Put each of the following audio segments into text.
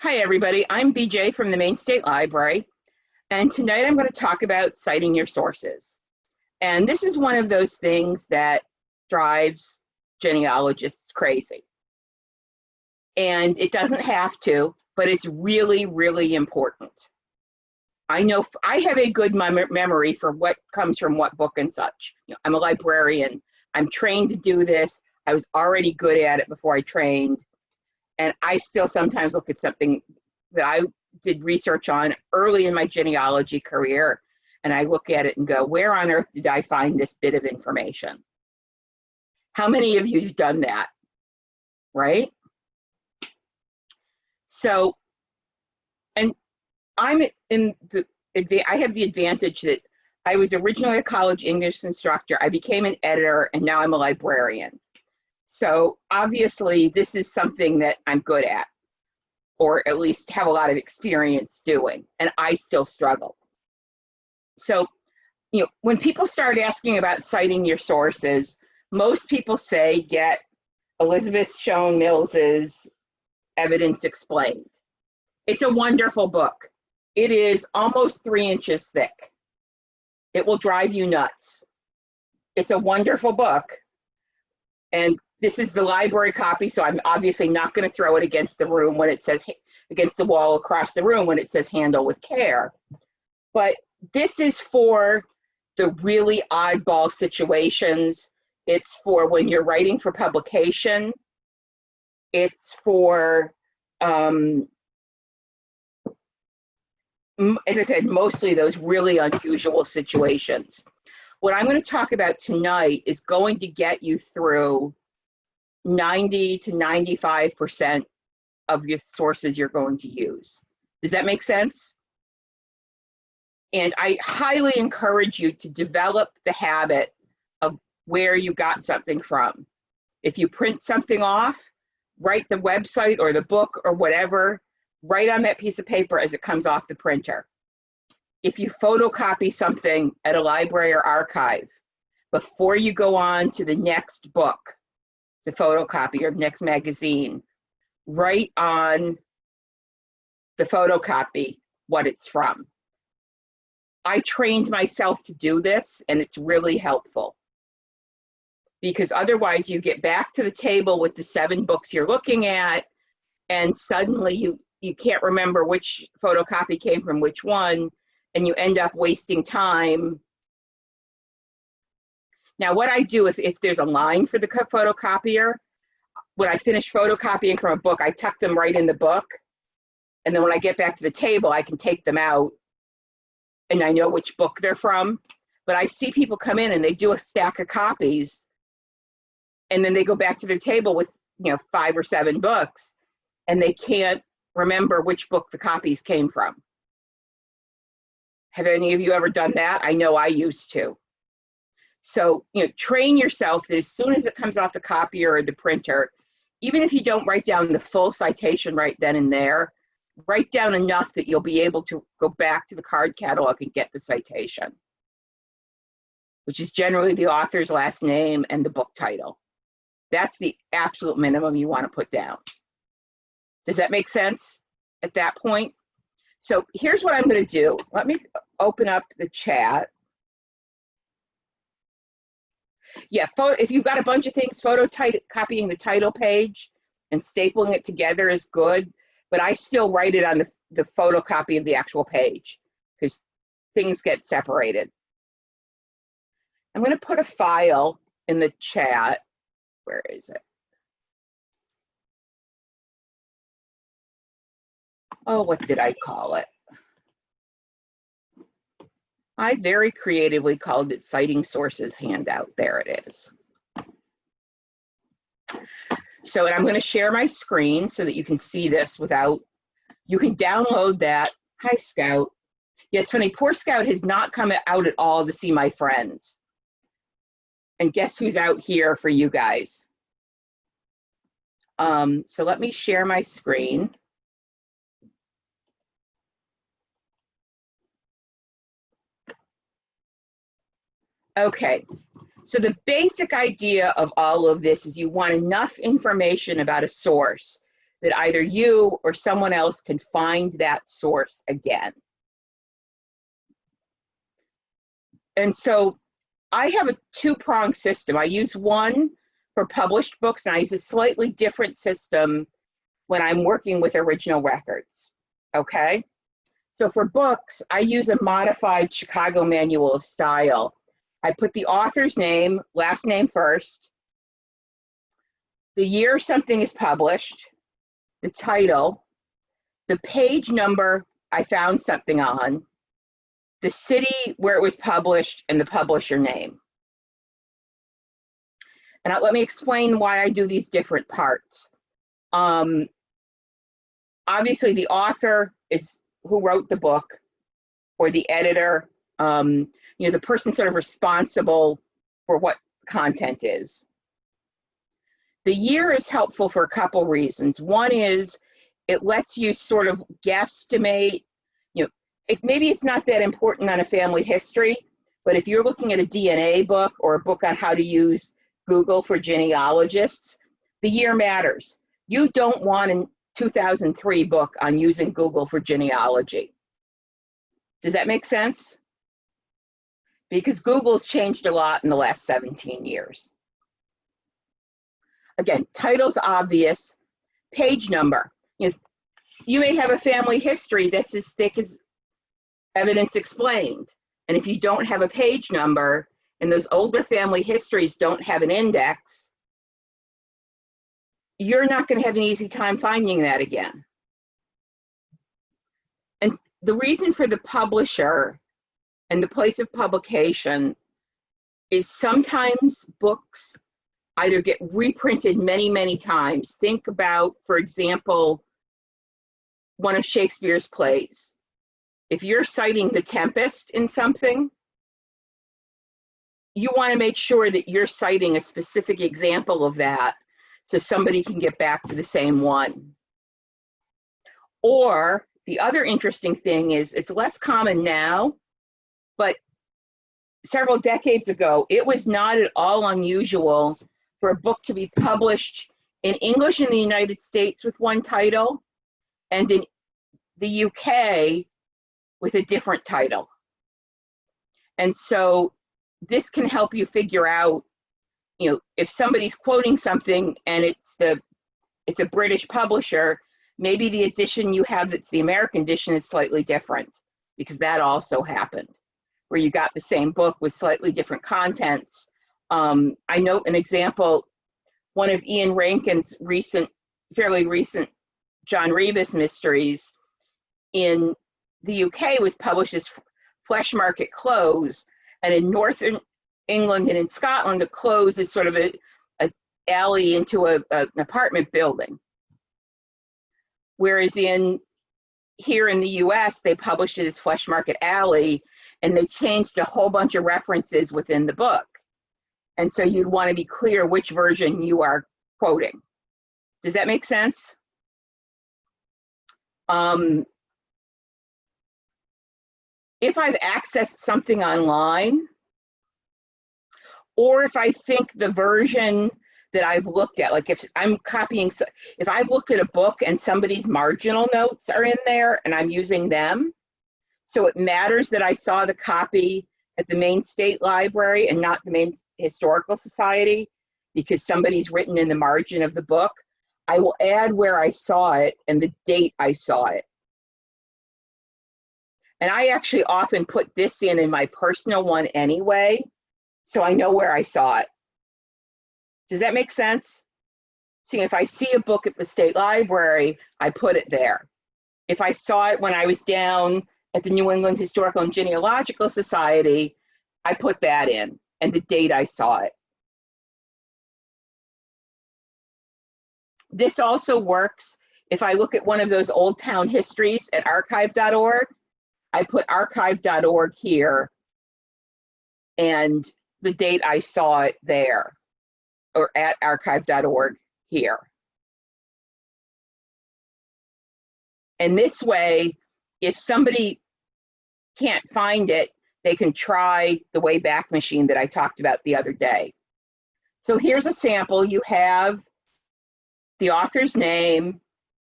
Hi everybody, I'm BJ from the Maine State Library, and tonight I'm going to talk about citing your sources. And this is one of those things that drives genealogists crazy. And it doesn't have to, but it's really, really important. I know I have a good memory for what comes from what book and such. I'm a librarian. I'm trained to do this. I was already good at it before I trained. And I still sometimes look at something that I did research on early in my genealogy career, and I look at it and go, where on earth did I find this bit of information? How many of you have done that, right? So, and I have the advantage that I was originally a college English instructor. I became an editor, and now I'm a librarian. So obviously this is something that I'm good at, or at least have a lot of experience doing, and I still struggle. So, when people start asking about citing your sources, most people say get Elizabeth Shown Mills's Evidence Explained. It's a wonderful book. It is almost 3 inches thick. It will drive you nuts. It's a wonderful book. And this is the library copy, so I'm obviously not going to throw it against the room when it says, against the wall across the room when it says handle with care. But this is for the really oddball situations. It's for when you're writing for publication. It's for, as I said, mostly those really unusual situations. What I'm going to talk about tonight is going to get you through 90 to 95% of your sources you're going to use. Does that make sense? And I highly encourage you to develop the habit of where you got something from. If you print something off, write the website or the book or whatever, write on that piece of paper as it comes off the printer. If you photocopy something at a library or archive, before you go on to the next book, the photocopy or next magazine, write on the photocopy what it's from. I trained myself to do this, and it's really helpful. Because otherwise you get back to the table with the 7 books you're looking at, and suddenly you can't remember which photocopy came from which one, and you end up wasting time. Now, what I do, if there's a line for the photocopier, when I finish photocopying from a book, I tuck them right in the book. And then when I get back to the table, I can take them out, and I know which book they're from. But I see people come in and they do a stack of copies, and then they go back to their table with 5 or 7 books, and they can't remember which book the copies came from. Have any of you ever done that? I know I used to. So, train yourself that as soon as it comes off the copier or the printer, even if you don't write down the full citation right then and there, write down enough that you'll be able to go back to the card catalog and get the citation, which is generally the author's last name and the book title. That's the absolute minimum you want to put down. Does that make sense at that point? So here's what I'm going to do. Let me open up the chat. Yeah, if you've got a bunch of things, copying the title page and stapling it together is good, but I still write it on the photocopy of the actual page because things get separated. I'm going to put a file in the chat. Where is it? Oh, what did I call it? I very creatively called it Citing Sources Handout. There it is. So, and I'm going to share my screen so that you can see this you can download that. Hi, Scout. Yeah, it's funny, poor Scout has not come out at all to see my friends. And guess who's out here for you guys? So let me share my screen. Okay, so the basic idea of all of this is you want enough information about a source that either you or someone else can find that source again. And so I have a two-pronged system. I use one for published books, and I use a slightly different system when I'm working with original records, okay? So for books, I use a modified Chicago Manual of Style. I put the author's name, last name first, the year something is published, the title, the page number I found something on, the city where it was published, and the publisher name. And let me explain why I do these different parts. Obviously, the author is who wrote the book, or the editor, you know, the person sort of responsible for what content is. The year is helpful for a couple reasons. One is it lets you sort of guesstimate, you know, if maybe it's not that important on a family history, but if you're looking at a DNA book or a book on how to use Google for genealogists, the year matters. You don't want a 2003 book on using Google for genealogy. Does that make sense? Because Google's changed a lot in the last 17 years. Again, title's obvious, page number. You may have a family history that's as thick as Evidence Explained. And if you don't have a page number, and those older family histories don't have an index, you're not going to have an easy time finding that again. And the reason for the publisher and the place of publication is sometimes books either get reprinted many, many times. Think about, for example, one of Shakespeare's plays. If you're citing The Tempest in something, you want to make sure that you're citing a specific example of that so somebody can get back to the same one. Or the other interesting thing is it's less common now, but several decades ago, it was not at all unusual for a book to be published in English in the United States with one title and in the UK with a different title. And so this can help you figure out, you know, if somebody's quoting something and it's a British publisher, maybe the edition you have that's the American edition is slightly different, because that also happened, where you got the same book with slightly different contents. I note an example, one of Ian Rankin's fairly recent John Rebus mysteries in the UK was published as Flesh Market Close, and in Northern England and in Scotland, a close is sort of a alley into an apartment building. Whereas here in the US, they published it as Flesh Market Alley, and they changed a whole bunch of references within the book. And so you'd want to be clear which version you are quoting. Does that make sense? If I've accessed something online, or if I think the version that I've looked at, like if I'm copying, if I've looked at a book and somebody's marginal notes are in there and I'm using them, so it matters that I saw the copy at the Maine State Library and not the Maine Historical Society, because somebody's written in the margin of the book, I will add where I saw it and the date I saw it. And I actually often put this in my personal one anyway, so I know where I saw it. Does that make sense? See, if I see a book at the State Library, I put it there. If I saw it when I was down at the New England Historical and Genealogical Society, I put that in and the date I saw it. This also works if I look at one of those old town histories at archive.org. I put archive.org here and the date I saw it there, or at archive.org here. And this way, if somebody can't find it, they can try the Wayback Machine that I talked about the other day. So here's a sample. You have the author's name,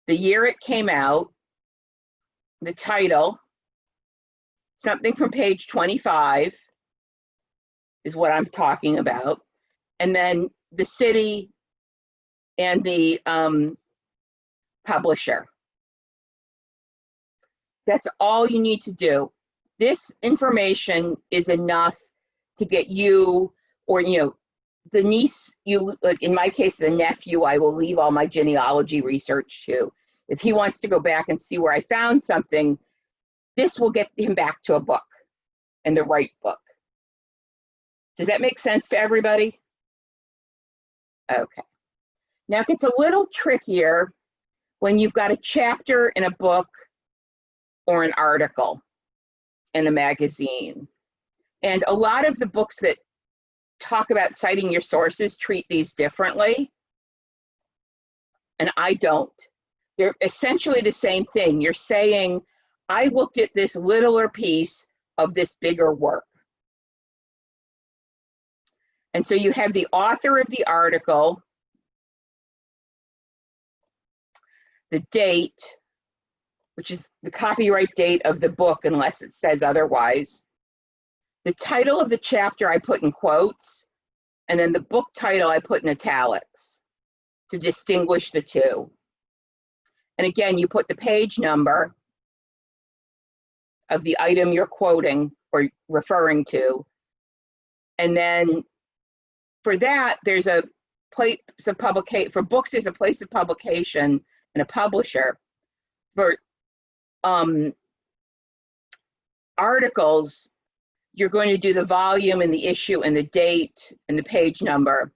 the year it came out, the title, something from page 25 is what I'm talking about, and then the city and the publisher. That's all you need to do. This information is enough to get you, or the niece, like in my case, the nephew, I will leave all my genealogy research to. If he wants to go back and see where I found something, this will get him back to a book, and the right book. Does that make sense to everybody? Okay. Now it gets a little trickier when you've got a chapter in a book or an article in a magazine. And a lot of the books that talk about citing your sources treat these differently, and I don't. They're essentially the same thing. You're saying, I looked at this littler piece of this bigger work. And so you have the author of the article, the date, which is the copyright date of the book unless it says otherwise, the title of the chapter I put in quotes, and then the book title I put in italics to distinguish the two. And again, you put the page number of the item you're quoting or referring to, and then for that, there's a place of publication. For books, there's a place of publication and a publisher. For articles, you're going to do the volume and the issue and the date and the page number.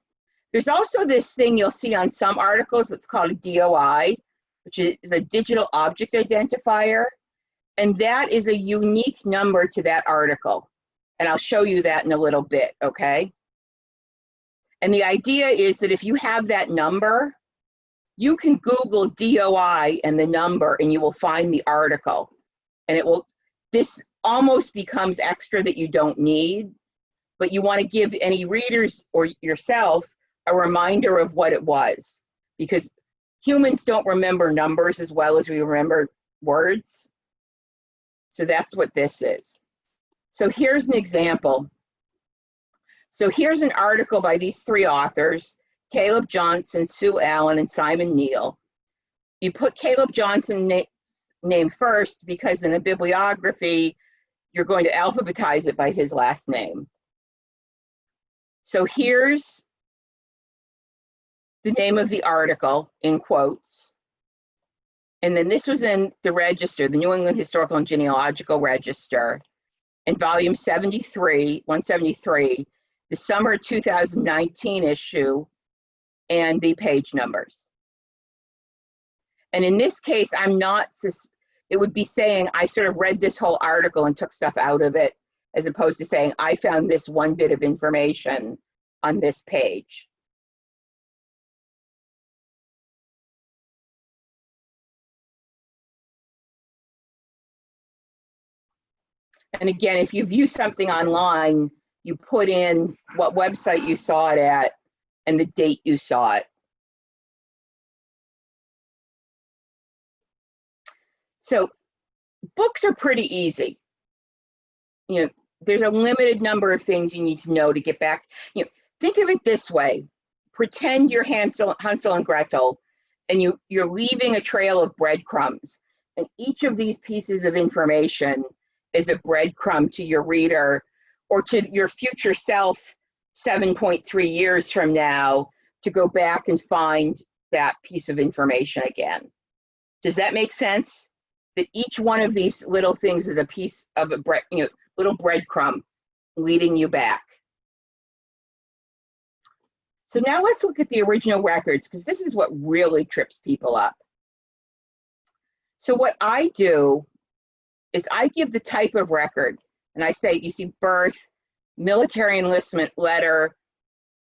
There's also this thing you'll see on some articles that's called a DOI, which is a digital object identifier. And that is a unique number to that article. And I'll show you that in a little bit, okay? And the idea is that if you have that number, you can Google DOI and the number and you will find the article. And it will, this almost becomes extra that you don't need, but you want to give any readers or yourself a reminder of what it was, because humans don't remember numbers as well as we remember words. So that's what this is. So here's an example. So here's an article by these three authors, Caleb Johnson, Sue Allen, and Simon Neal. You put Caleb Johnson's name first because in a bibliography, you're going to alphabetize it by his last name. So here's the name of the article in quotes. And then this was in the Register, the New England Historical and Genealogical Register, in volume 73, 173, the summer 2019 issue, and the page numbers. And in this case, I'm not, it would be saying I sort of read this whole article and took stuff out of it, as opposed to saying I found this one bit of information on this page. And again, if you view something online, you put in what website you saw it at and the date you saw it. So books are pretty easy. There's a limited number of things you need to know to get back. Think of it this way. Pretend you're Hansel and Gretel and you're leaving a trail of breadcrumbs. And each of these pieces of information is a breadcrumb to your reader or to your future self 7.3 years from now to go back and find that piece of information again. Does that make sense? That each one of these little things is a piece of a little breadcrumb leading you back. So now let's look at the original records, because this is what really trips people up. So what I do is I give the type of record, and I say, you see, birth, military enlistment, letter,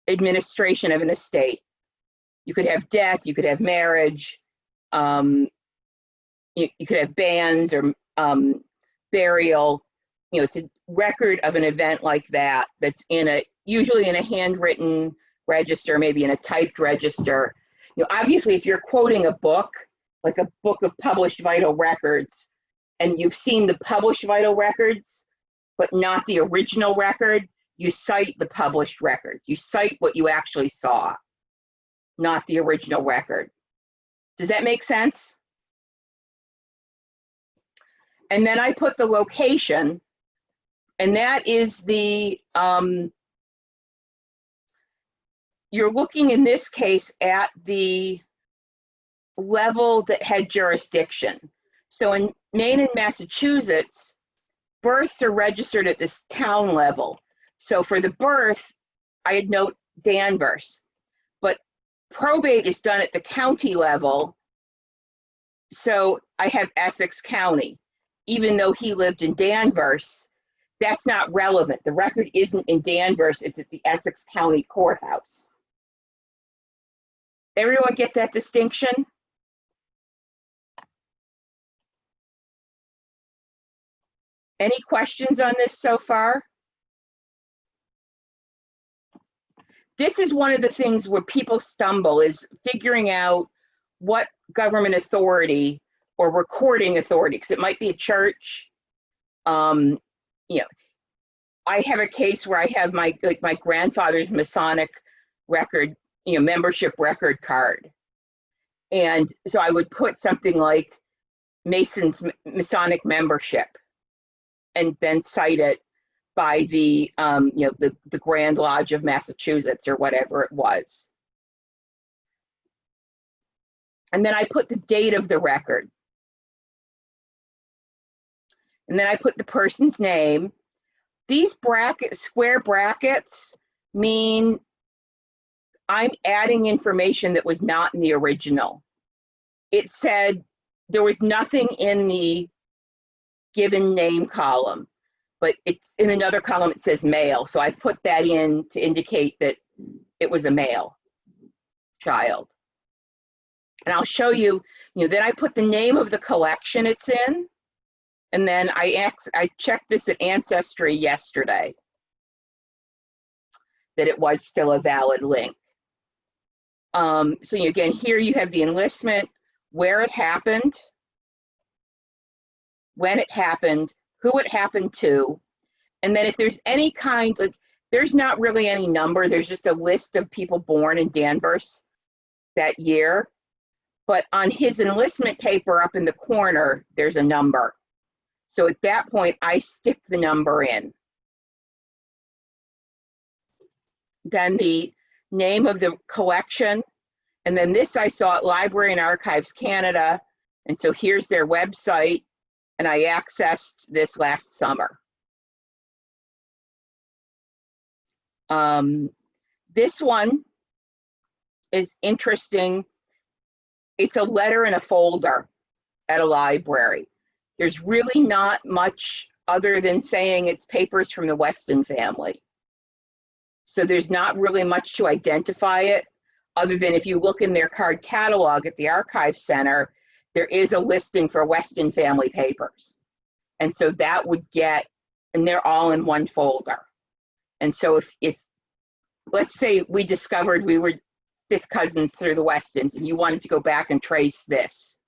administration of an estate. You could have death, you could have marriage, you could have banns or burial. It's a record of an event like that that's usually in a handwritten register, maybe in a typed register. Obviously, if you're quoting a book, like a book of published vital records, and you've seen the published vital records, but not the original record, you cite the published records. You cite what you actually saw, not the original record. Does that make sense? And then I put the location, and that is the, you're looking in this case at the level that had jurisdiction. So in Maine and Massachusetts, births are registered at this town level. So for the birth, I had note Danvers, but probate is done at the county level. So I have Essex County. Even though he lived in Danvers, that's not relevant. The record isn't in Danvers, it's at the Essex County Courthouse. Everyone get that distinction? Any questions on this so far? This is one of the things where people stumble, is figuring out what government authority or recording authority, because it might be a church. You know, I have a case where I have my grandfather's Masonic record, you know, membership record card. And so I would put something like Mason's Masonic membership, and then cite it by the, you know, the Grand Lodge of Massachusetts or whatever it was. And then I put the date of the record. And then I put the person's name. These brackets, square brackets, mean I'm adding information that was not in the original. It said there was nothing in the given name column, but it's in another column, it says male. So I've put that in to indicate that it was a male child. And I'll show you, you know, then I put the name of the collection it's in. And then I checked this at Ancestry yesterday, that it was still a valid link. So again, here you have the enlistment, where it happened, when it happened, who it happened to, and then if there's any kind, like, there's not really any number, there's just a list of people born in Danvers that year. But on his enlistment paper up in the corner, there's a number. So at that point, I stick the number in. Then the name of the collection, and then this I saw at Library and Archives Canada, and so here's their website, and I accessed this last summer. This one is interesting. It's a letter in a folder at a library. There's really not much other than saying it's papers from the Weston family. So there's not really much to identify it, other than if you look in their card catalog at the Archive Center, there is a listing for Weston family papers. And so that would get, and they're all in one folder. And so if let's say we discovered we were fifth cousins through the Westons and you wanted to go back and trace this,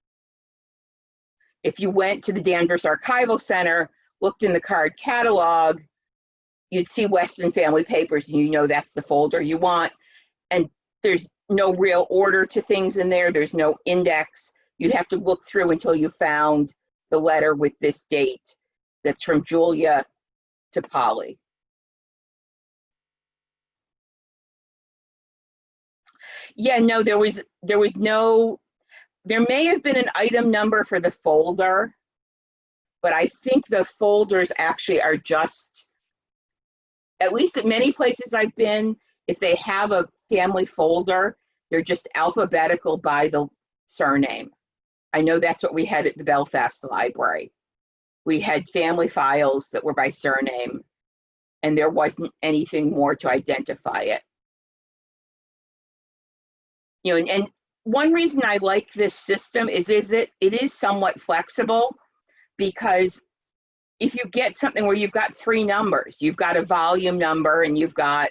if you went to the Danvers Archival Center, looked in the card catalog, you'd see Weston family papers, and you know that's the folder you want. And there's no real order to things in there. There's no index. You'd have to look through until you found the letter with this date that's from Julia to Polly. Yeah, no, there was no, there may have been an item number for the folder, but I think the folders actually are just, at least at many places I've been, if they have a family folder, they're just alphabetical by the surname. I know that's what we had at the Belfast Library. We had family files that were by surname, and there wasn't anything more to identify it. You know, and one reason I like this system is it is somewhat flexible, because if you get something where you've got three numbers, you've got a volume number and you've got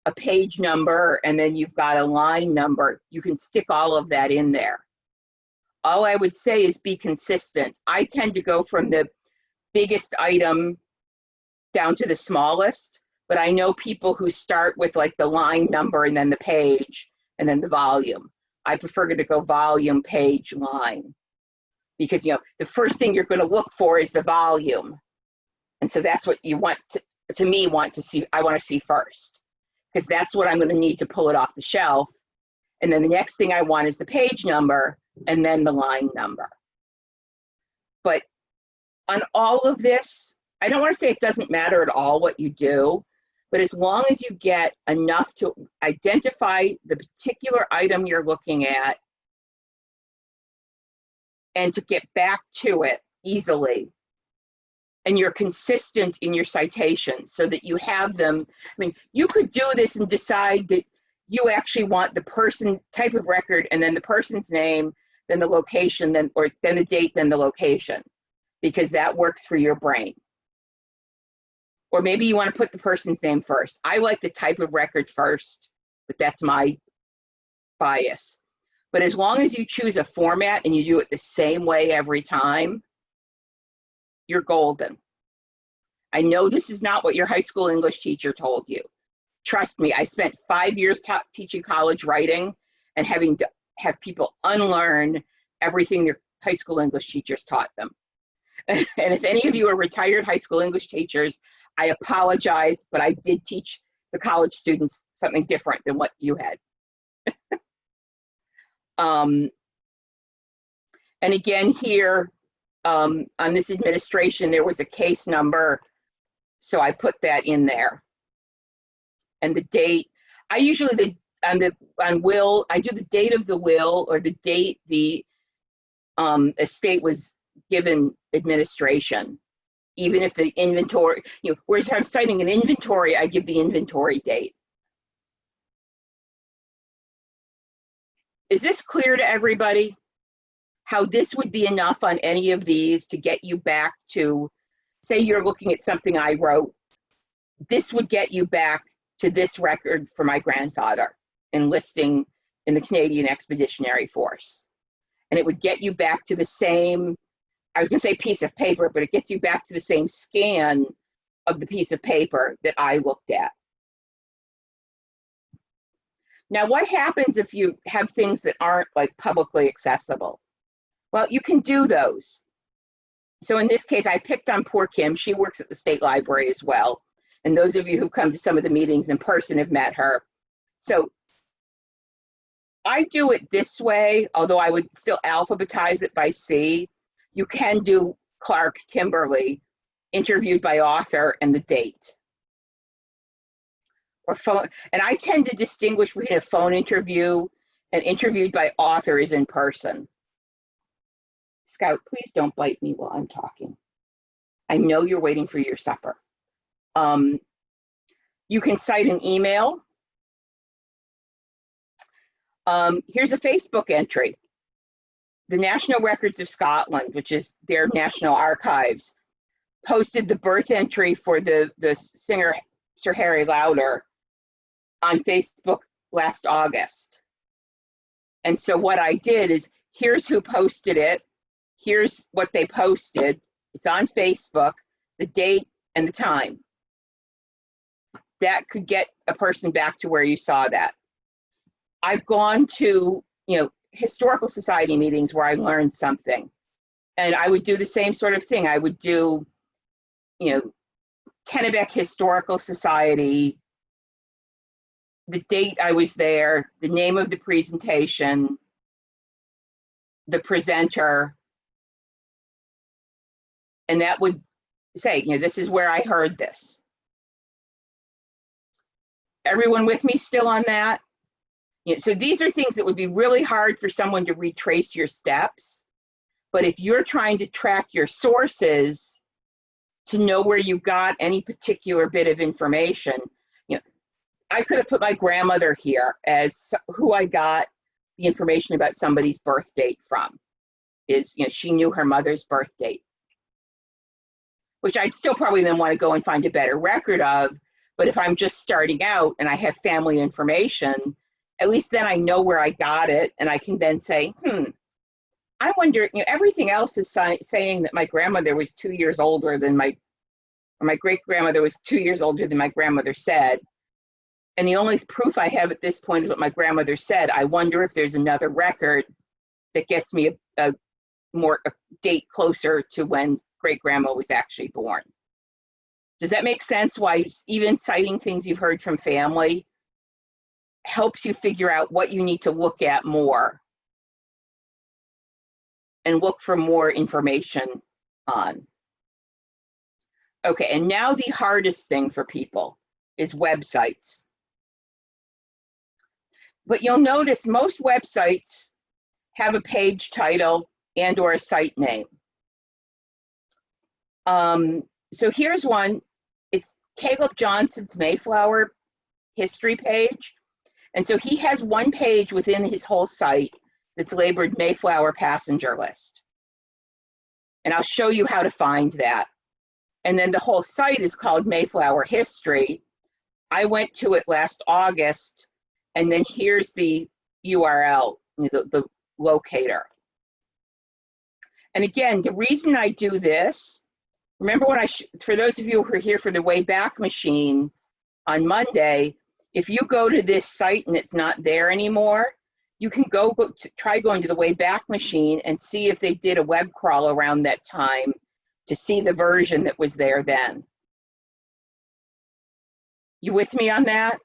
a page number and then you've got a line number, you can stick all of that in there. all I would say is be consistent. I tend to go from the biggest item down to the smallest, but I know people who start with like the line number and then the page and then the volume. I prefer to go volume, page, line, because the first thing you're going to look for is the volume. And so that's what you want to see. I want to see first, because that's what I'm going to need to pull it off the shelf. And then the next thing I want is the page number and then the line number. But on all of this, I don't want to say it doesn't matter at all what you do, but as long as you get enough to identify the particular item you're looking at and to get back to it easily, and you're consistent in your citations so that you have them. I mean, you could do this and decide that you actually want the person type of record and then the person's name, then the location, then the date, then the location, because that works for your brain. Or maybe you want to put the person's name first. I like the type of record first, but that's my bias. But as long as you choose a format and you do it the same way every time, you're golden. I know this is not what your high school English teacher told you. Trust me, I spent 5 years teaching college writing and having to have people unlearn everything their high school English teachers taught them. And if any of you are retired high school English teachers, I apologize, but I did teach the college students something different than what you had. And again here, on this administration, there was a case number, so I put that in there. And the date, I usually, on will, I do the date of the will or the date the estate was given administration, even if the inventory, whereas if I'm citing an inventory, I give the inventory date. Is this clear to everybody? How this would be enough on any of these to get you back to, say you're looking at something I wrote, this would get you back to this record for my grandfather enlisting in the Canadian Expeditionary Force. And it would get you back to the same, I was going to say piece of paper, but it gets you back to the same scan of the piece of paper that I looked at. Now, what happens if you have things that aren't like publicly accessible? Well, you can do those. So in this case, I picked on poor Kim. She works at the State Library as well. And those of you who come to some of the meetings in person have met her. So I do it this way, although I would still alphabetize it by C. You can do Clark Kimberly, interviewed by author, and the date. Or phone, and I tend to distinguish between a phone interview and interviewed by author is in person. Scout, please don't bite me while I'm talking. I know you're waiting for your supper. You can cite an email. Here's a Facebook entry. The National Records of Scotland, which is their national archives, posted the birth entry for the singer Sir Harry Lauder on Facebook last August. And so what I did is, here's who posted it. Here's what they posted. It's on Facebook, the date and the time. That could get a person back to where you saw that. I've gone to, historical society meetings where I learned something. And I would do the same sort of thing. I would do, Kennebec Historical Society, the date I was there, the name of the presentation, the presenter, and that would say, this is where I heard this. Everyone with me still on that? So these are things that would be really hard for someone to retrace your steps. But if you're trying to track your sources to know where you got any particular bit of information, I could have put my grandmother here as who I got the information about somebody's birth date from. Is, she knew her mother's birth date, which I'd still probably then want to go and find a better record of. But if I'm just starting out and I have family information, at least then I know where I got it, and I can then say, I wonder, everything else is saying that my grandmother was 2 years older than or my great-grandmother was 2 years older than my grandmother said. And the only proof I have at this point is what my grandmother said. I wonder if there's another record that gets me a date closer to when great-grandma was actually born. Does that make sense? Why even citing things you've heard from family helps you figure out what you need to look at more and look for more information on. Okay, and now the hardest thing for people is websites. But you'll notice most websites have a page title and or a site name. So here's one. It's Caleb Johnson's Mayflower history page. And so he has one page within his whole site that's labeled Mayflower passenger list. And I'll show you how to find that. And then the whole site is called Mayflower History. I went to it last August, and then here's the URL, the locator. And again, the reason I do this, remember when for those of you who are here for the Wayback Machine on Monday, if you go to this site and it's not there anymore, you can try going to the Wayback Machine and see if they did a web crawl around that time to see the version that was there then. You with me on that?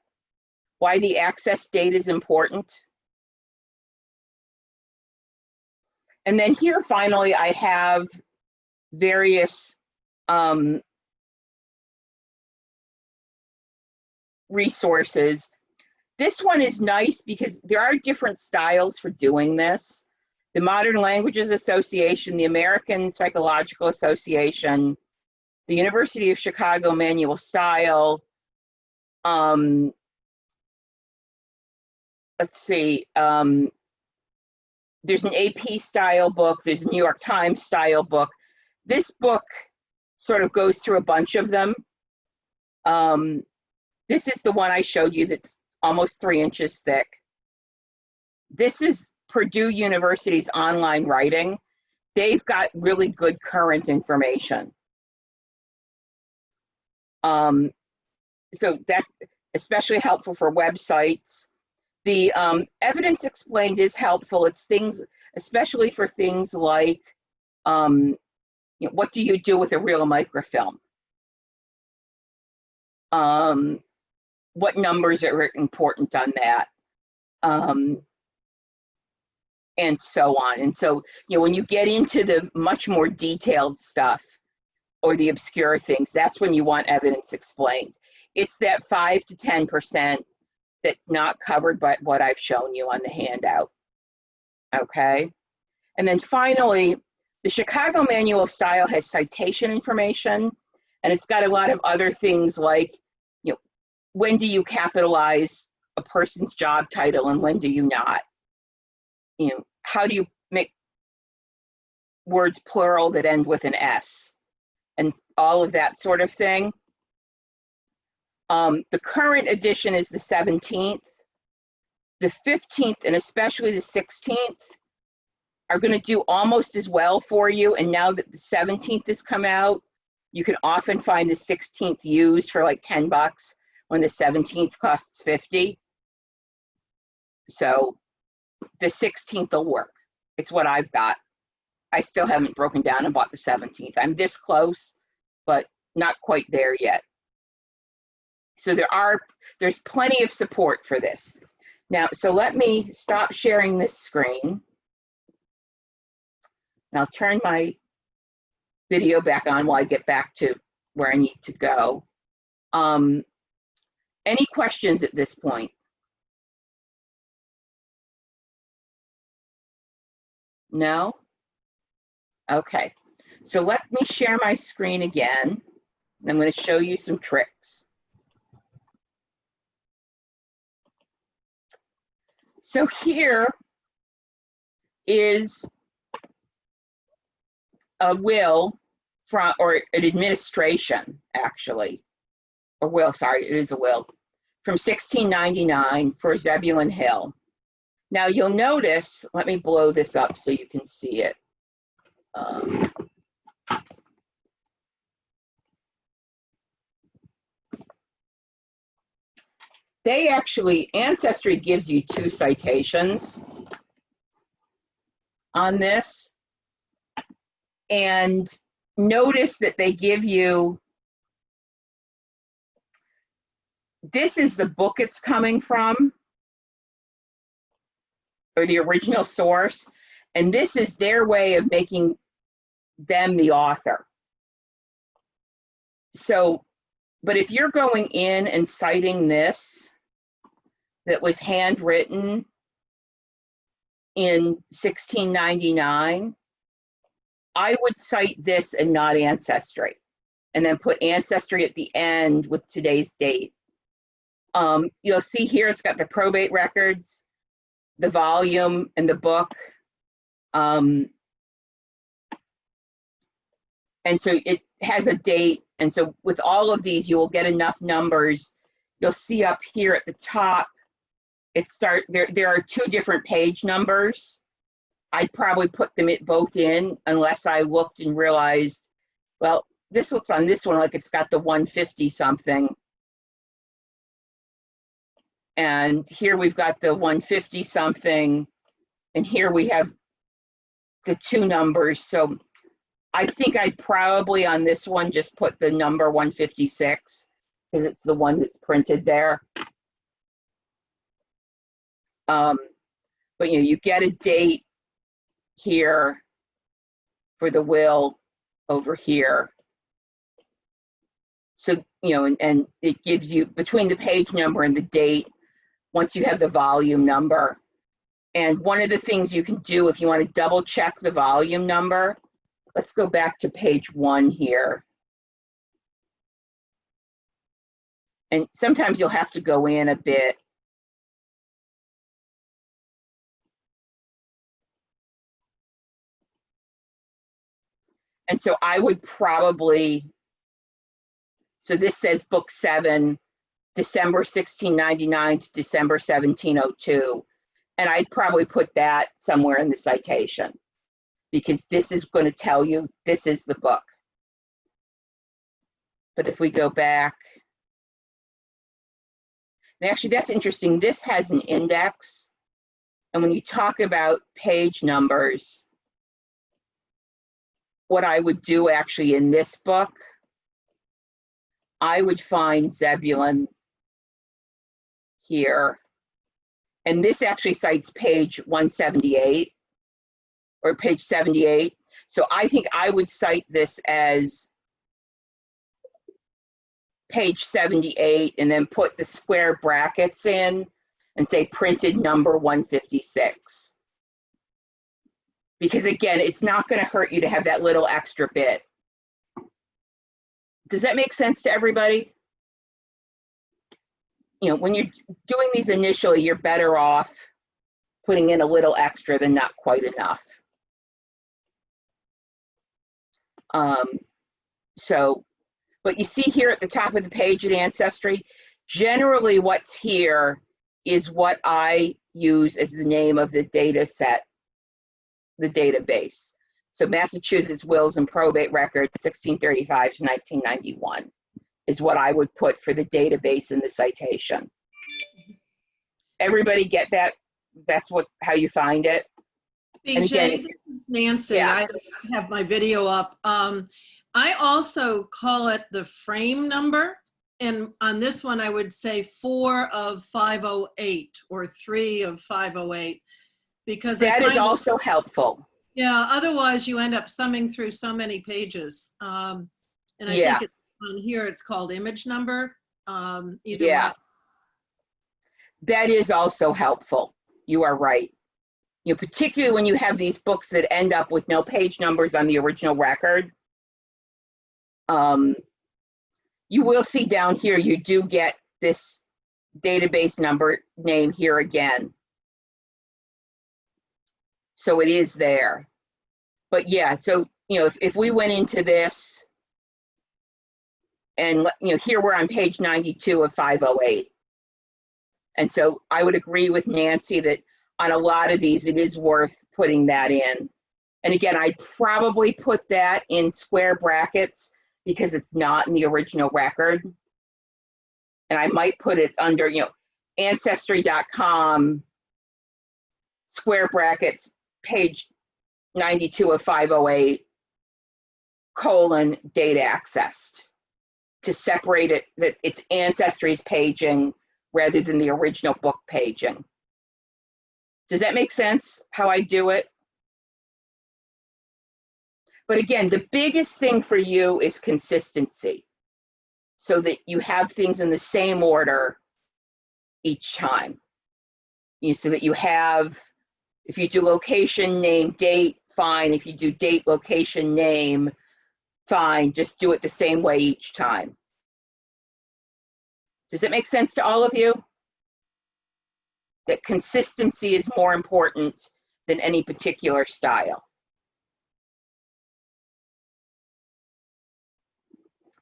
Why the access date is important? And then here, finally, I have various resources. This one is nice because there are different styles for doing this. The Modern Languages Association, the American Psychological Association, the University of Chicago Manual Style. Let's see, there's an AP style book, there's a New York Times style book. This book sort of goes through a bunch of them. This is the one I showed you that's almost 3 inches thick. This is Purdue University's online writing. They've got really good current information. So that's especially helpful for websites. The evidence explained is helpful. It's things, especially for things like, what do you do with a real microfilm? What numbers are important on that? And so on. And so, when you get into the much more detailed stuff or the obscure things, that's when you want evidence explained. It's that 5 to 10% that's not covered by what I've shown you on the handout, okay? And then finally, the Chicago Manual of Style has citation information, and it's got a lot of other things like, when do you capitalize a person's job title and when do you not? How do you make words plural that end with an S? And all of that sort of thing. The current edition is the 17th. The 15th and especially the 16th are going to do almost as well for you. And now that the 17th has come out, you can often find the 16th used for like $10 when the 17th costs $50. So the 16th will work. It's what I've got. I still haven't broken down and bought the 17th. I'm this close, but not quite there yet. So there's plenty of support for this. Now, so let me stop sharing this screen. And I'll turn my video back on while I get back to where I need to go. Any questions at this point? No? Okay. So let me share my screen again. I'm going to show you some tricks. So here is a will from, or an administration, actually. A will, sorry, it is a will, from 1699 for Zebulon Hill. Now you'll notice, let me blow this up so you can see it. They actually, Ancestry gives you 2 citations on this. And notice that they give you, this is the book it's coming from, or the original source, and this is their way of making them the author. So, but if you're going in and citing this, that was handwritten in 1699, I would cite this and not Ancestry, and then put Ancestry at the end with today's date. You'll see here it's got the probate records, the volume, and the book. And so it has a date. And so with all of these, you will get enough numbers. You'll see up here at the top, there are 2 different page numbers. I'd probably put them both in unless I looked and realized, well, this looks on this one like it's got the 150 something. And here we've got the 150 something. And here we have the 2 numbers. So I think I'd probably on this one just put the number 156 because it's the one that's printed there. But you get a date here for the will over here. So, and it gives you between the page number and the date, once you have the volume number. And one of the things you can do if you want to double check the volume number, let's go back to page 1 here. And sometimes you'll have to go in a bit. And so I would probably, so this says book 7, December 1699 to December 1702. And I'd probably put that somewhere in the citation because this is going to tell you this is the book. But if we go back, and actually that's interesting. This has an index. And when you talk about page numbers, what I would do actually in this book, I would find Zebulun here. And this actually cites page 178 or page 78. So I think I would cite this as page 78 and then put the square brackets in and say printed number 156. Because again, it's not going to hurt you to have that little extra bit. Does that make sense to everybody? When you're doing these initially, you're better off putting in a little extra than not quite enough. But you see here at the top of the page at Ancestry, generally what's here is what I use as the name of the data set, the database. So Massachusetts Wills and Probate Records, 1635 to 1991 is what I would put for the database in the citation. Everybody get that? That's how you find it? BJ, this is Nancy. Yeah. I have my video up. I also call it the frame number. And on this one, I would say 4 of 508 or 3 of 508. Because that is also helpful. Yeah, otherwise you end up thumbing through so many pages. And I think it's on here, it's called image number. Either way. That is also helpful. You are right. Particularly when you have these books that end up with no page numbers on the original record. You will see down here, you do get this database number name here again. So it is there. But yeah, so, if we went into this and, here we're on page 92 of 508. And so I would agree with Nancy that on a lot of these, it is worth putting that in. And again, I'd probably put that in square brackets because it's not in the original record. And I might put it under, you know, ancestry.com, square brackets, page 92 of 508, colon, date accessed, to separate it, that it's Ancestry's paging rather than the original book paging. Does that make sense, how I do it? But again, the biggest thing for you is consistency, so that you have things in the same order each time. You know, so that you have, if you do location, name, date, fine. If you do date, location, name, fine. Just do it the same way each time. Does it make sense to all of you? That consistency is more important than any particular style.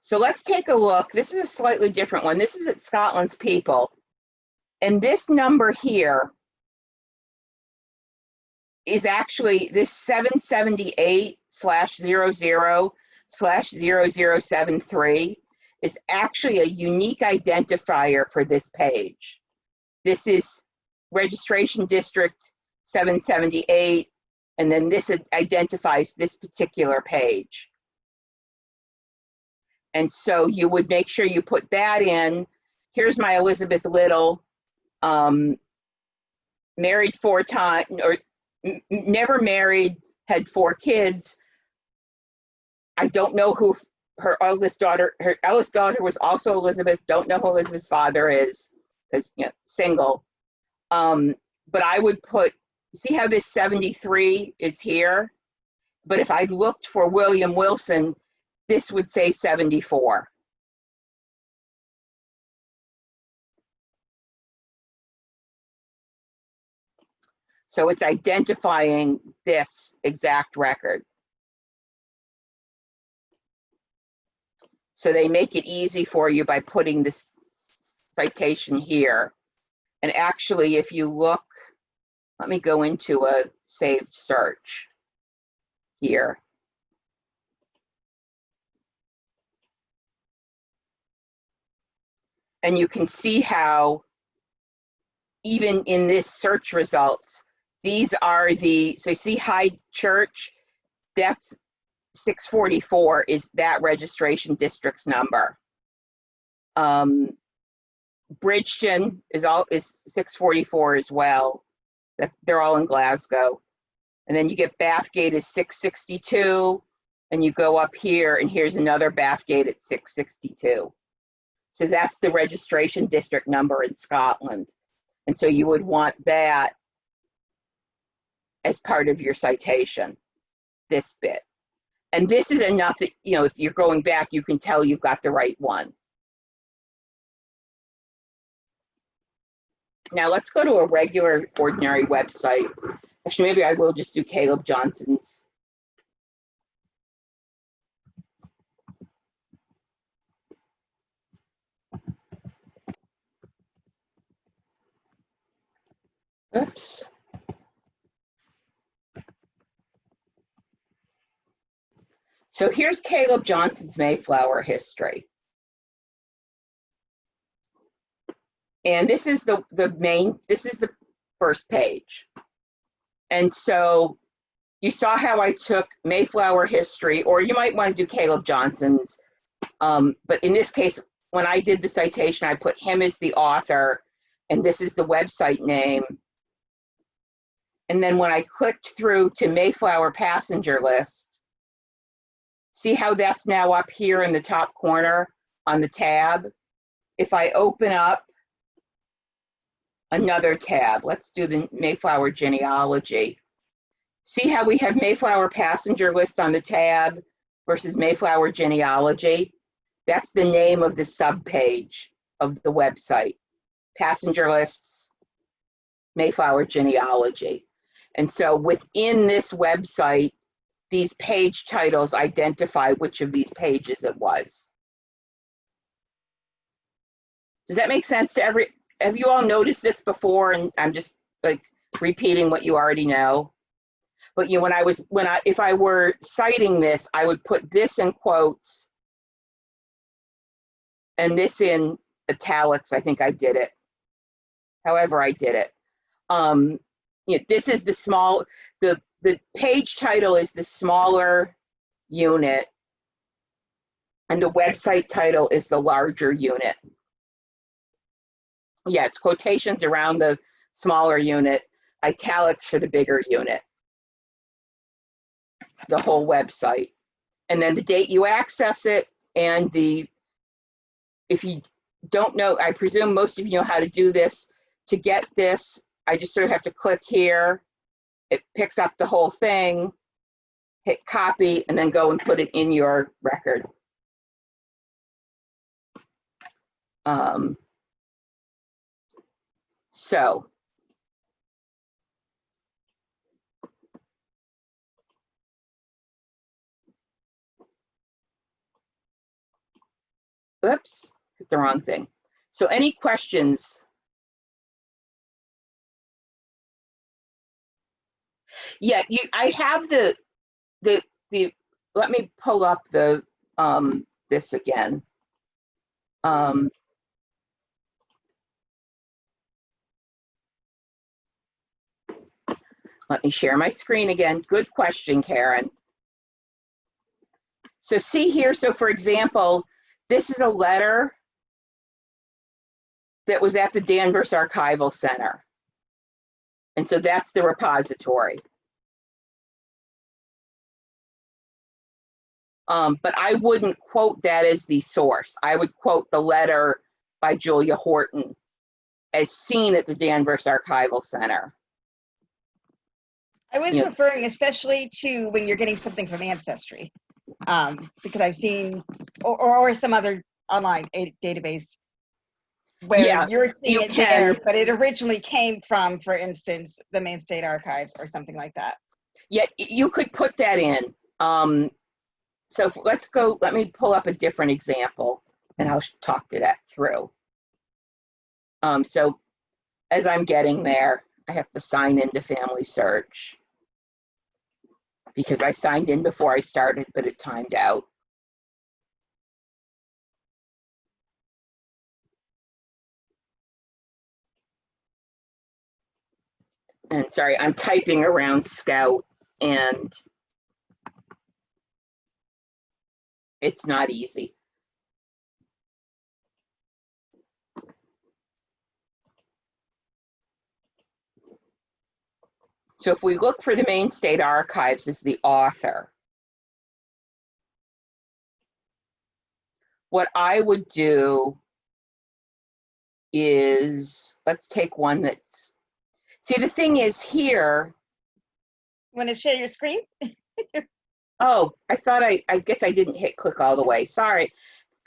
So let's take a look. This is a slightly different one. This is at Scotland's People. And this number here is actually this 778/00/0073 is actually a unique identifier for this page. This is registration district 778, and then this identifies this particular page. And so you would make sure you put that in. Here's my Elizabeth Little, married 4 times, or never married, had 4 kids. I don't know who her eldest daughter was also Elizabeth. Don't know who Elizabeth's father is, because, you know, single. But I would put, see how this 73 is here? But if I looked for William Wilson, this would say 74. So it's identifying this exact record. So they make it easy for you by putting this citation here. And actually, if you look, let me go into a saved search here. And you can see how, even in this search results, these are the, so you see Hyde Church, that's 644 is that registration district's number. Bridgeton is 644 as well. They're all in Glasgow. And then you get Bathgate is 662, and you go up here, and here's another Bathgate at 662. So that's the registration district number in Scotland. And so you would want that as part of your citation, this bit. And this is enough that, you know, if you're going back, you can tell you've got the right one. Now let's go to a regular, ordinary website. Actually, maybe I will just do Caleb Johnson's. Oops. So here's Caleb Johnson's Mayflower history. And this is the first page. And so you saw how I took Mayflower history, or you might want to do Caleb Johnson's. But in this case, when I did the citation, I put him as the author, and this is the website name. And then when I clicked through to Mayflower passenger list, see how that's now up here in the top corner on the tab? If I open up another tab, let's do the Mayflower genealogy. See how we have Mayflower passenger list on the tab versus Mayflower genealogy? That's the name of the subpage of the website. Passenger lists, Mayflower genealogy. And so within this website, these page titles identify which of these pages it was. Does that make sense to have you all noticed this before? And I'm just like repeating what you already know. But you know, if I were citing this, I would put this in quotes and this in italics. I think I did it. However I did it. You know, this is the page title is the smaller unit, and the website title is the larger unit. Yeah, it's quotations around the smaller unit, italics for the bigger unit, the whole website. And then the date you access it, and if you don't know, I presume most of you know how to do this. To get this, I just sort of have to click here. It picks up the whole thing, hit copy, and then go and put it in your record. So oops, hit the wrong thing. So any questions? Yeah, I have the let me pull up the this again. Let me share my screen again. Good question, Karen. So see here, so for example, this is a letter that was at the Danvers Archival Center. And so that's the repository. But I wouldn't quote that as the source. I would quote the letter by Julia Horton as seen at the Danvers Archival Center. I was referring especially to when you're getting something from Ancestry, because I've seen, or some other online database where you're seeing it there, but it originally came from, for instance, the Maine State Archives or something like that. Yeah, you could put that in. So let's go, let me pull up a different example and I'll talk to that through. So as I'm getting there, I have to sign into Family Search because I signed in before I started, but it timed out. And sorry, I'm typing around Scout and it's not easy. So if we look for the Maine State Archives as the author, what I would do is, let's take one that's, see the thing is here. Want to share your screen? Oh, I thought I guess I didn't hit click all the way. Sorry.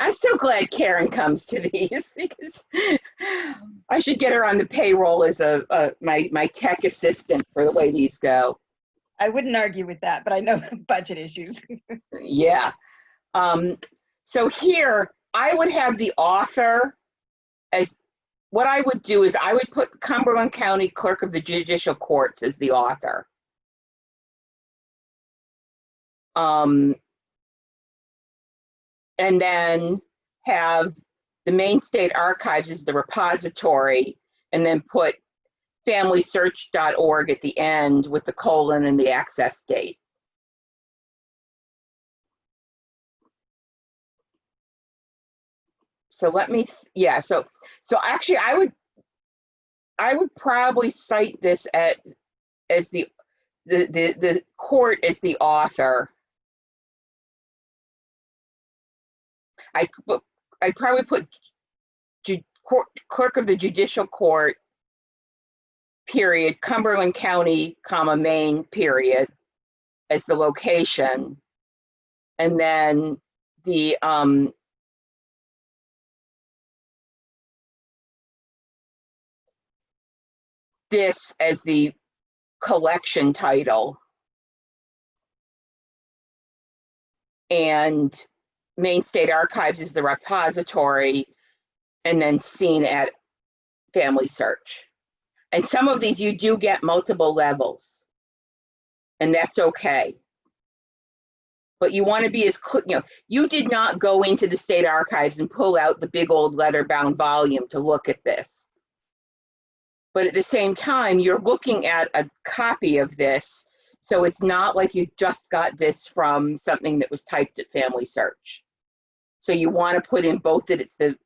I'm so glad Karen comes to these because I should get her on the payroll as my tech assistant for the way these go. I wouldn't argue with that, but I know budget issues. Yeah. So here I would have the author as, what I would do is I would put Cumberland County Clerk of the Judicial Courts as the author. And then have the Maine State Archives as the repository, and then put familysearch.org at the end with the colon and the access date. So let me, yeah, so actually I would probably cite this as the court as the author. I'd probably put Clerk of the Judicial Court, period, Cumberland County, comma, Maine, period, as the location. And then the, this as the collection title. And Maine State Archives is the repository, and then seen at Family Search. And some of these you do get multiple levels, and that's okay. But you want to be as, you did not go into the state archives and pull out the big old leather-bound volume to look at this. But at the same time, you're looking at a copy of this, so it's not like you just got this from something that was typed at Family Search. So you want to put in both that it's the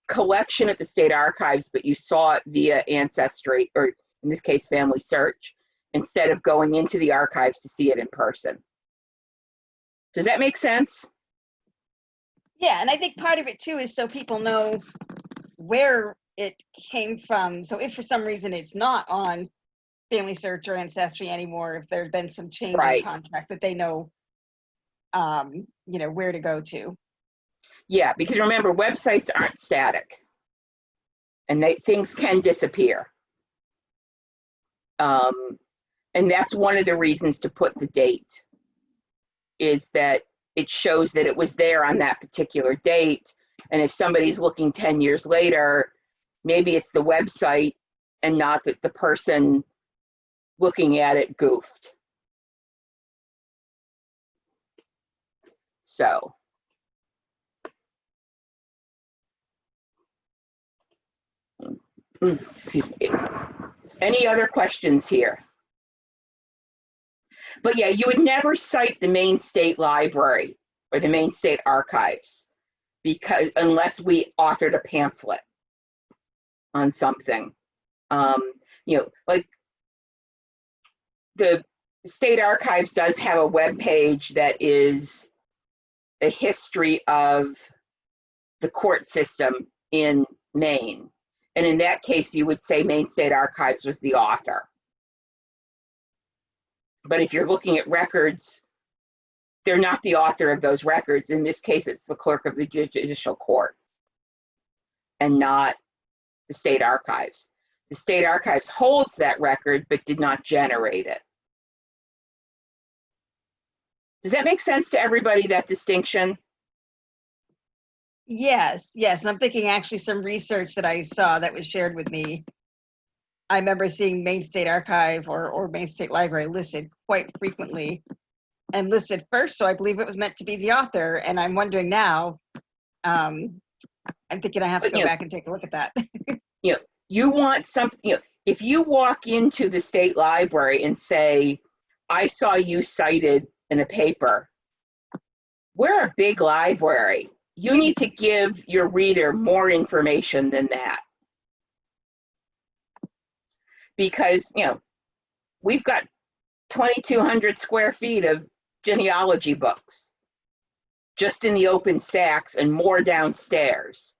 collection at the state archives, but you saw it via Ancestry, or in this case, Family Search, instead of going into the archives to see it in person. Does that make sense? Yeah, and I think part of it too is so people know where it came from. So if for some reason it's not on Family Search or Ancestry anymore, if there's been some change in contract, that they know, where to go to. Yeah, because remember, websites aren't static, and things can disappear. And that's one of the reasons to put the date, is that it shows that it was there on that particular date. And if somebody's looking 10 years later, maybe it's the website and not that the person looking at it goofed. So. Excuse me. Any other questions here? But yeah, you would never cite the Maine State Library or the Maine State Archives, because unless we authored a pamphlet on something. Like the State Archives does have a web page that is a history of the court system in Maine. And in that case, you would say Maine State Archives was the author. But if you're looking at records, they're not the author of those records. In this case, it's the clerk of the judicial court and not the State Archives. The State Archives holds that record, but did not generate it. Does that make sense to everybody, that distinction? Yes. And I'm thinking actually some research that I saw that was shared with me. I remember seeing Maine State Archive or Maine State Library listed quite frequently and listed first. So I believe it was meant to be the author. And I'm wondering now, I'm thinking I have to go back and take a look at that. You want something, if you walk into the state library and say, I saw you cited in a paper, we're a big library. You need to give your reader more information than that. Because, we've got 2,200 square feet of genealogy books just in the open stacks and more downstairs.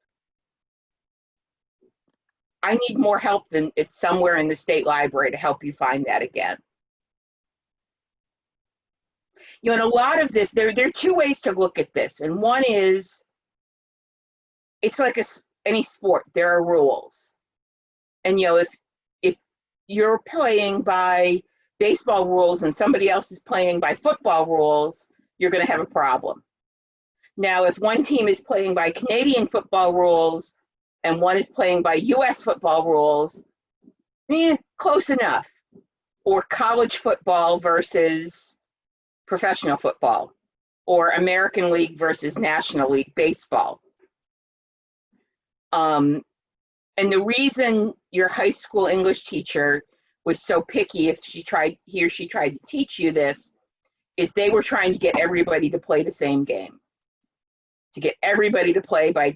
I need more help than it's somewhere in the state library to help you find that again. In a lot of this, there are two ways to look at this. And one is, it's like any sport, there are rules. And if you're playing by baseball rules and somebody else is playing by football rules, you're going to have a problem. Now, if one team is playing by Canadian football rules and one is playing by US football rules, close enough. Or college football versus professional football, or American League versus National League baseball. And the reason your high school English teacher was so picky if he or she tried to teach you this is they were trying to get everybody to play the same game, to get everybody to play by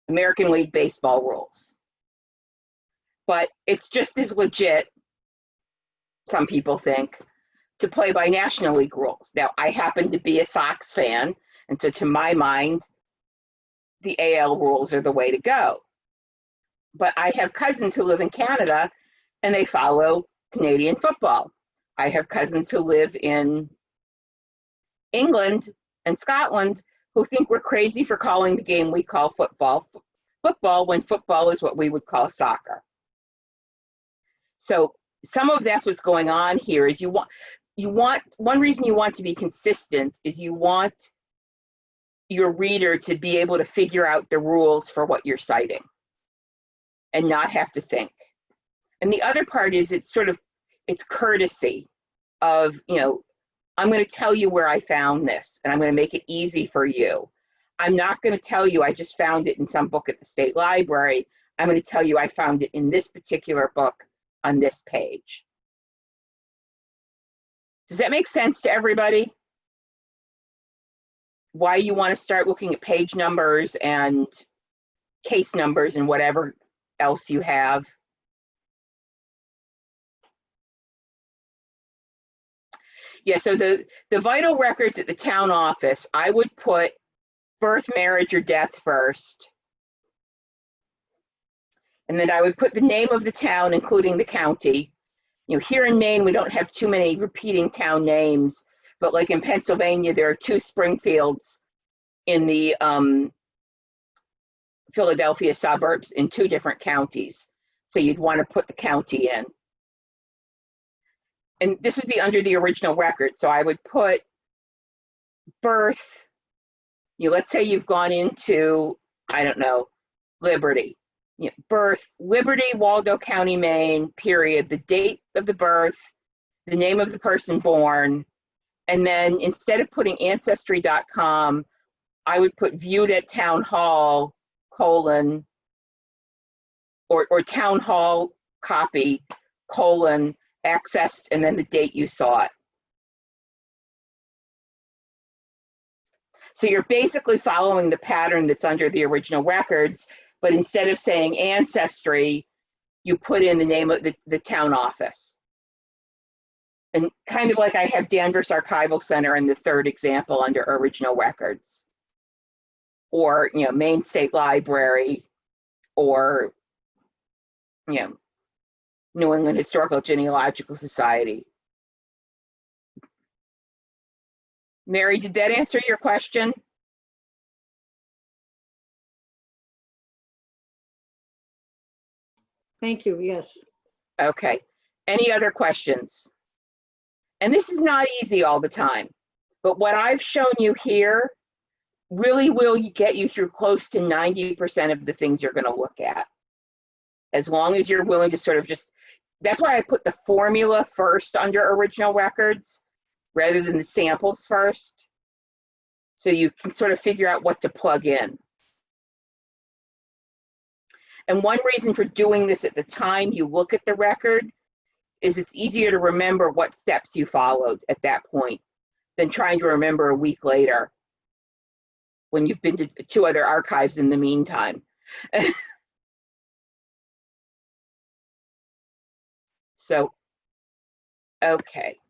American League baseball rules. But it's just as legit, some people think, to play by National League rules. Now, I happen to be a Sox fan, and so to my mind, the AL rules are the way to go. But I have cousins who live in Canada, and they follow Canadian football. I have cousins who live in England and Scotland who think we're crazy for calling the game we call football when football is what we would call soccer. So some of that's what's going on here is one reason you want to be consistent is you want your reader to be able to figure out the rules for what you're citing and not have to think. And the other part is it's courtesy of, I'm going to tell you where I found this, and I'm going to make it easy for you. I'm not going to tell you I just found it in some book at the state library. I'm going to tell you I found it in this particular book on this page. Does that make sense to everybody? Why you want to start looking at page numbers and case numbers and whatever else you have? Yeah, so the vital records at the town office, I would put birth, marriage, or death first. And then I would put the name of the town, including the county. Here in Maine, we don't have too many repeating town names, but like in Pennsylvania, there are 2 Springfields in the Philadelphia suburbs in 2 different counties. So you'd want to put the county in. And this would be under the original record. So I would put birth, let's say you've gone into, I don't know, Liberty. Birth, Liberty, Waldo County, Maine, period, the date of the birth, the name of the person born, and then instead of putting ancestry.com, I would put viewed at town hall, colon, or town hall copy, colon, accessed, and then the date you saw it. So you're basically following the pattern that's under the original records, but instead of saying ancestry, you put in the name of the town office. And kind of like I have Danvers Archival Center in the 3rd example under original records. Or, Maine State Library, or, New England Historical Genealogical Society. Mary, did that answer your question? Thank you, yes. Okay. Any other questions? And this is not easy all the time, but what I've shown you here really will get you through close to 90% of the things you're going to look at. As long as you're willing to sort of that's why I put the formula first under original records rather than the samples first. So you can sort of figure out what to plug in. And one reason for doing this at the time you look at the record is it's easier to remember what steps you followed at that point than trying to remember a week later when you've been to 2 other archives in the meantime. So, okay.